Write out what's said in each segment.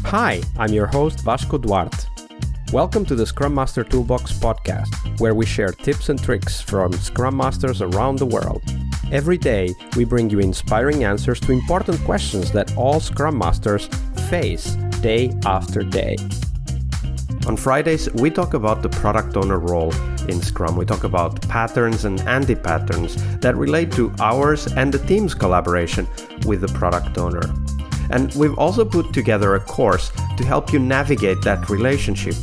Hi, I'm your host Vasco Duarte. Welcome to the Scrum Master Toolbox podcast, where we share tips and tricks from Scrum Masters around the world. Every day, we bring you inspiring answers to important questions that all Scrum Masters face day after day. On Fridays, we talk about the product owner role in Scrum. We talk about patterns and anti-patterns that relate to ours and the team's collaboration with the product owner. And we've also put together a course to help you navigate that relationship.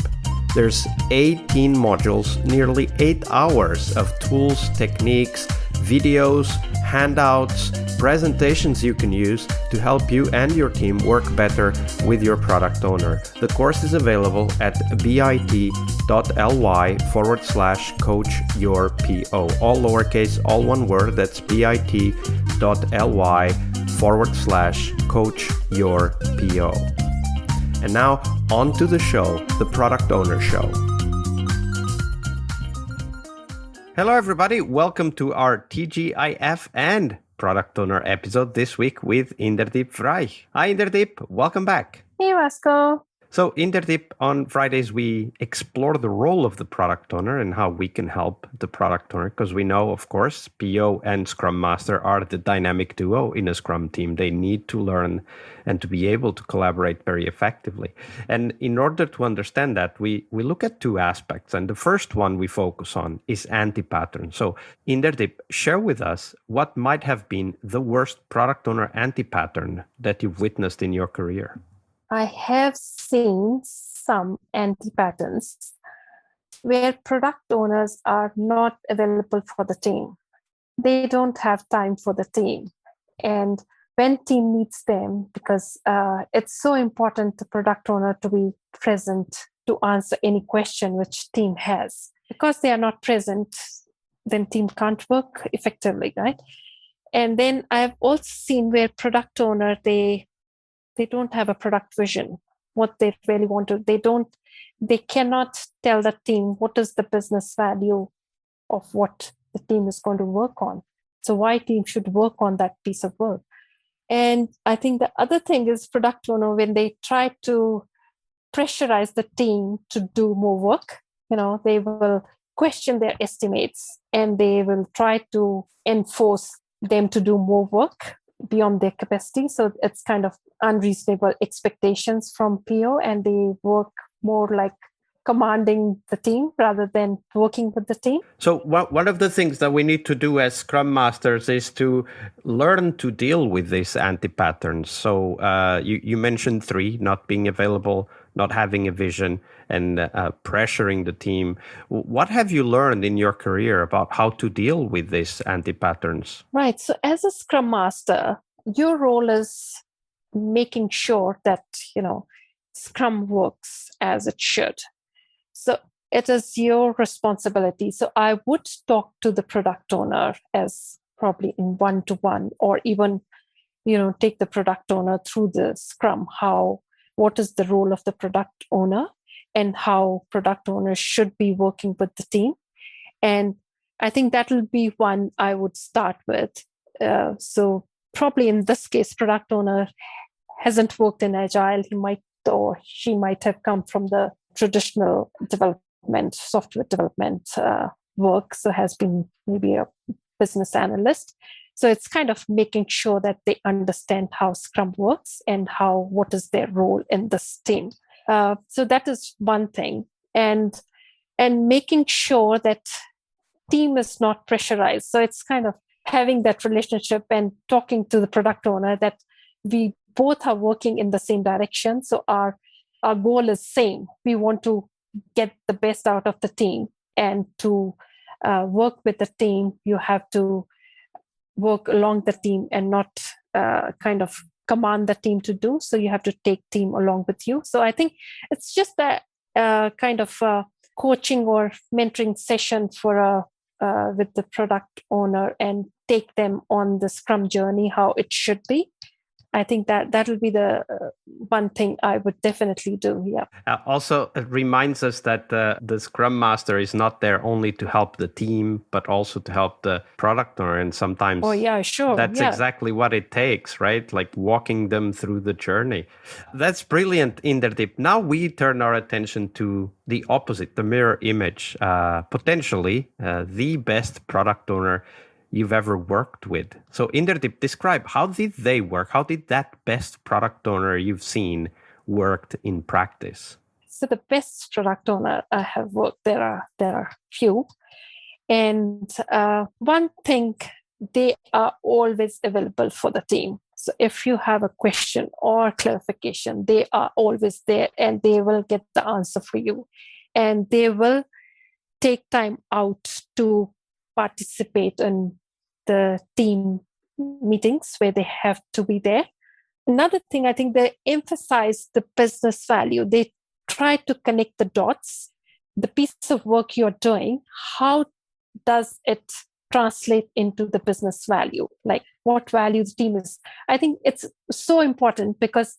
There's 18 modules, nearly 8 hours of tools, techniques, videos, handouts, presentations you can use to help you and your team work better with your product owner. The course is available at bit.ly/coachyourPO. All lowercase, all one word. That's bit.ly/coachyourPO. And now, on to the show, the Product Owner Show. Hello, everybody. Welcome to our TGIF and Product Owner episode this week with Inderdip Vrij. Hi, Inderdip. Welcome back. Hey, Vasco. So, Inderdip, on Fridays, we explore the role of the product owner and how we can help the product owner, because we know, of course, PO and Scrum Master are the dynamic duo in a Scrum team. They need to learn and to be able to collaborate very effectively. And in order to understand that, we look at two aspects. And the first one we focus on is anti-pattern. So, Inderdip, share with us what might have been the worst product owner anti-pattern that you've witnessed in your career. I have seen some anti-patterns where product owners are not available for the team. They don't have time for the team. And when team needs them, because it's so important to product owner to be present to answer any question which team has. Because they are not present, then team can't work effectively, right? And then I've also seen where product owner, they don't have a product vision, what they really want to. They cannot tell the team what is the business value of what the team is going to work on. So why team should work on that piece of work. And I think the other thing is product owner, when they try to pressurize the team to do more work, they will question their estimates and they will try to enforce them to do more work beyond their capacity. So it's kind of unreasonable expectations from PO, and they work more like commanding the team rather than working with the team. So one of the things that we need to do as Scrum Masters is to learn to deal with these anti-patterns. So you mentioned 3, not being available, not having a vision, and pressuring the team. What have you learned in your career about how to deal with these anti-patterns? Right. So as a Scrum Master, your role is making sure that, Scrum works as it should. So it is your responsibility. So I would talk to the product owner as probably in one-to-one, or even, take the product owner through the Scrum, what is the role of the product owner and how product owners should be working with the team. And I think that will be one I would start with. So probably in this case, product owner hasn't worked in Agile. He might, or she might have come from the traditional development, software development work. So has been maybe a business analyst. So it's kind of making sure that they understand how Scrum works and what is their role in this team. So that is one thing. And making sure that team is not pressurized. So it's kind of having that relationship and talking to the product owner that we both are working in the same direction. So our goal is same. We want to get the best out of the team, and to work with the team, you have to work along the team and not kind of command the team to do. So you have to take team along with you. So I think it's just that kind of coaching or mentoring session for with the product owner and take them on the Scrum journey, how it should be. I think that will be the one thing I would definitely do. Yeah. Also, it reminds us that the Scrum Master is not there only to help the team, but also to help the product owner. And sometimes that's exactly what it takes, right? Like walking them through the journey. That's brilliant, Inderdip. Now we turn our attention to the opposite, the mirror image, potentially the best product owner you've ever worked with. So Inderdip, describe, how did they work? How did that best product owner you've seen worked in practice? So the best product owner I have worked, there are few. And one thing, they are always available for the team. So if you have a question or clarification, they are always there and they will get the answer for you. And they will take time out to participate in the team meetings where they have to be there. Another thing, I think they emphasize the business value. They try to connect the dots. The piece of work you're doing, how does it translate into the business value? Like what value the team is. I think it's so important because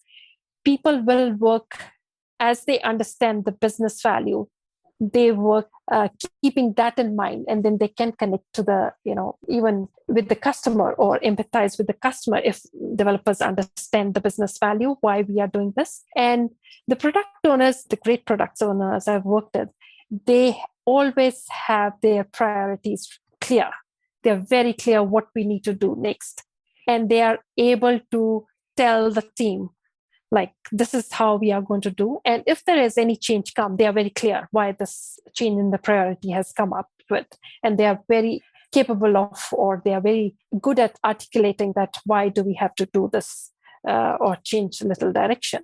people will work as they understand the business value. They work keeping that in mind, and then they can connect to the, even with the customer or empathize with the customer if developers understand the business value, why we are doing this. And the product owners, the great product owners I've worked with, they always have their priorities clear. They're very clear what we need to do next. And they are able to tell the team, like, this is how we are going to do. And if there is any change come, they are very clear why this change in the priority has come up with. And they are very capable of, or they are very good at articulating that why do we have to do this or change a little direction.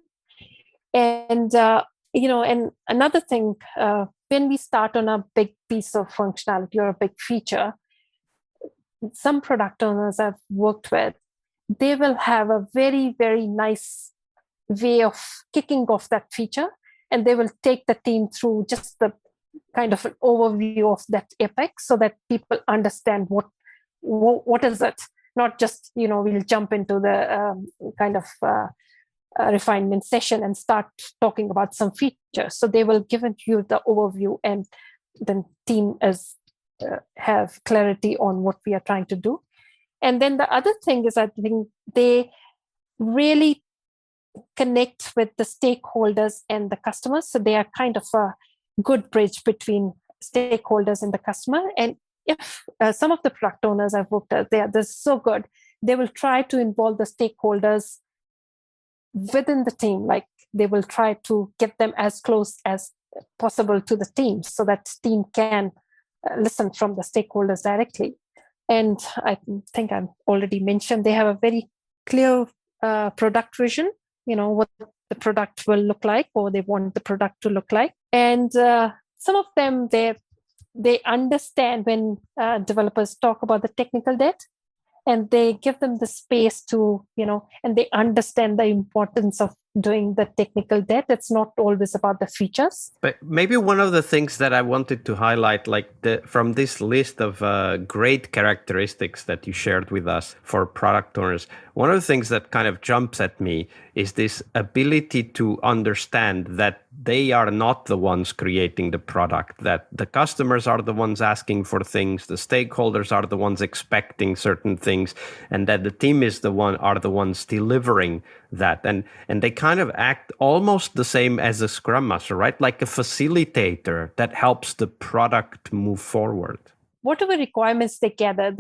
And, and another thing, when we start on a big piece of functionality or a big feature, some product owners I've worked with, they will have a very, very nice way of kicking off that feature, and they will take the team through just the kind of an overview of that epic so that people understand what is it, not just we'll jump into the kind of refinement session and start talking about some features. So they will give you the overview, and then team have clarity on what we are trying to do. And then the other thing is, I think they really connect with the stakeholders and the customers. So they are kind of a good bridge between stakeholders and the customer. And if some of the product owners I've worked with, they're so good, they will try to involve the stakeholders within the team. Like they will try to get them as close as possible to the team so that team can listen from the stakeholders directly. And I think I've already mentioned, they have a very clear product vision, what the product will look like, or they want the product to look like. And some of them, they understand when developers talk about the technical debt, and they give them the space to, and they understand the importance of doing the technical debt. It's not always about the features. But maybe one of the things that I wanted to highlight, from this list of great characteristics that you shared with us for product owners, one of the things that kind of jumps at me is this ability to understand that they are not the ones creating the product, that the customers are the ones asking for things, the stakeholders are the ones expecting certain things, and that the team are the ones delivering that. And they kind of act almost the same as a Scrum Master, right? Like a facilitator that helps the product move forward. Whatever requirements they gather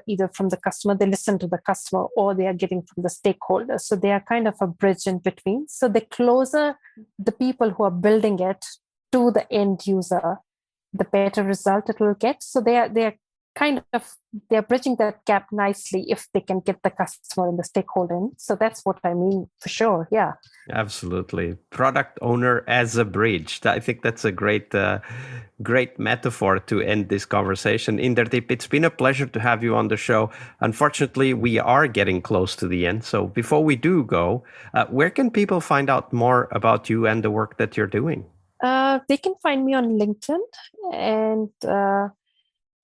either from the customer, they listen to the customer, or they are getting from the stakeholders. So they are kind of a bridge in between. So the closer the people who are building it to the end user, the better result it will get. So they are they're bridging that gap nicely if they can get the customer and the stakeholder in. So that's what I mean, for sure. Yeah. Absolutely. Product owner as a bridge. I think that's a great metaphor to end this conversation. Inderdip, it's been a pleasure to have you on the show. Unfortunately, we are getting close to the end. So before we do go, where can people find out more about you and the work that you're doing? They can find me on LinkedIn and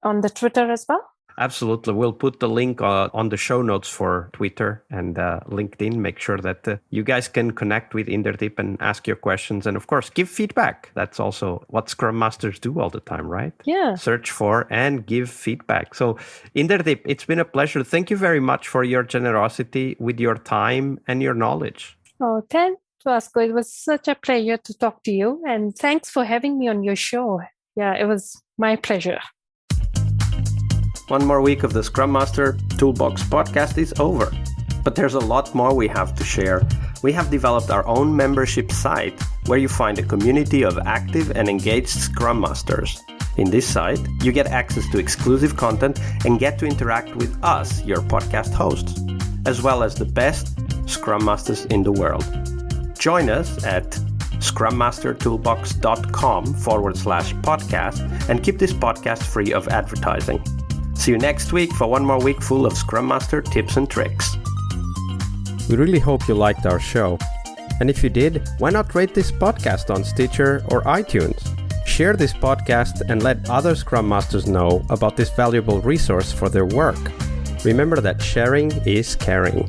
on the Twitter as well. Absolutely. We'll put the link on the show notes for Twitter and LinkedIn. Make sure that you guys can connect with Inderdip and ask your questions. And of course, give feedback. That's also what Scrum Masters do all the time, right? Yeah. Search for and give feedback. So Inderdip, it's been a pleasure. Thank you very much for your generosity with your time and your knowledge. Oh, thanks, Vasco. It was such a pleasure to talk to you. And thanks for having me on your show. Yeah, it was my pleasure. One more week of the Scrum Master Toolbox podcast is over. But there's a lot more we have to share. We have developed our own membership site where you find a community of active and engaged Scrum Masters. In this site, you get access to exclusive content and get to interact with us, your podcast hosts, as well as the best Scrum Masters in the world. Join us at scrummastertoolbox.com/podcast and keep this podcast free of advertising. See you next week for one more week full of Scrum Master tips and tricks. We really hope you liked our show. And if you did, why not rate this podcast on Stitcher or iTunes? Share this podcast and let other Scrum Masters know about this valuable resource for their work. Remember that sharing is caring.